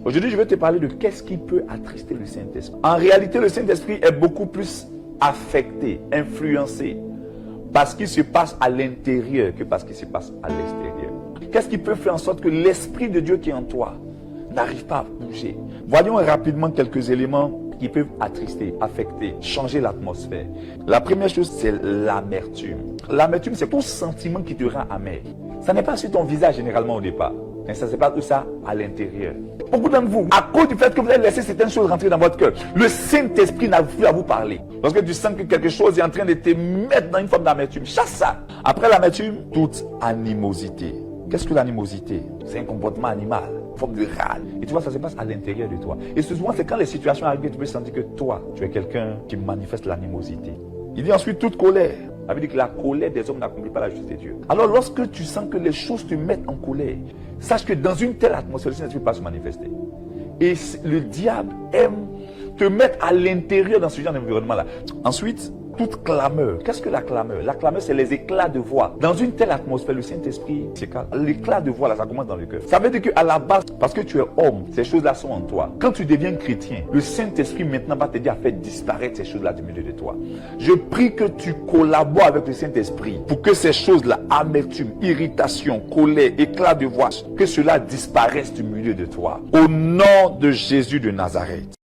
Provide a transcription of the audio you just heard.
Aujourd'hui, je vais te parler de qu'est-ce qui peut attrister le Saint-Esprit. En réalité, le Saint-Esprit est beaucoup plus affecté, influencé par ce qui se passe à l'intérieur que par ce qui se passe à l'extérieur. Qu'est-ce qui peut faire en sorte que l'Esprit de Dieu qui est en toi n'arrive pas à bouger? Voyons rapidement quelques éléments qui peuvent attrister, affecter, changer l'atmosphère. La première chose, c'est l'amertume. L'amertume, c'est tout sentiment qui te rend amer. Ça n'est pas sur ton visage généralement au départ, mais ça se passe tout ça à l'intérieur. Beaucoup d'entre vous, à cause du fait que vous avez laissé certaines choses rentrer dans votre cœur, le Saint-Esprit n'a plus à vous parler. Lorsque tu sens que quelque chose est en train de te mettre dans une forme d'amertume, chasse ça. Après l'amertume, toute animosité. Qu'est-ce que l'animosité? C'est un comportement animal, une forme de râle. Et tu vois, ça se passe à l'intérieur de toi. Et souvent, c'est quand les situations arrivent que tu peux sentir que toi, tu es quelqu'un qui manifeste l'animosité. Il dit ensuite toute colère. Ça veut dire que la colère des hommes n'accomplit pas la justice de Dieu. Alors, lorsque tu sens que les choses te mettent en colère, sache que dans une telle atmosphère, le Saint-Esprit ne peut pas se manifester. Et le diable aime te mettre à l'intérieur dans ce genre d'environnement-là. Ensuite, toute clameur. Qu'est-ce que la clameur? La clameur, c'est les éclats de voix. Dans une telle atmosphère, le Saint-Esprit se calme. L'éclat de voix, là, ça commence dans le cœur. Ça veut dire qu'à la base, parce que tu es homme, ces choses-là sont en toi. Quand tu deviens chrétien, le Saint-Esprit maintenant va t'aider à faire disparaître ces choses-là du milieu de toi. Je prie que tu collabores avec le Saint-Esprit pour que ces choses-là, amertume, irritation, colère, éclat de voix, que cela disparaisse du milieu de toi. Au nom de Jésus de Nazareth.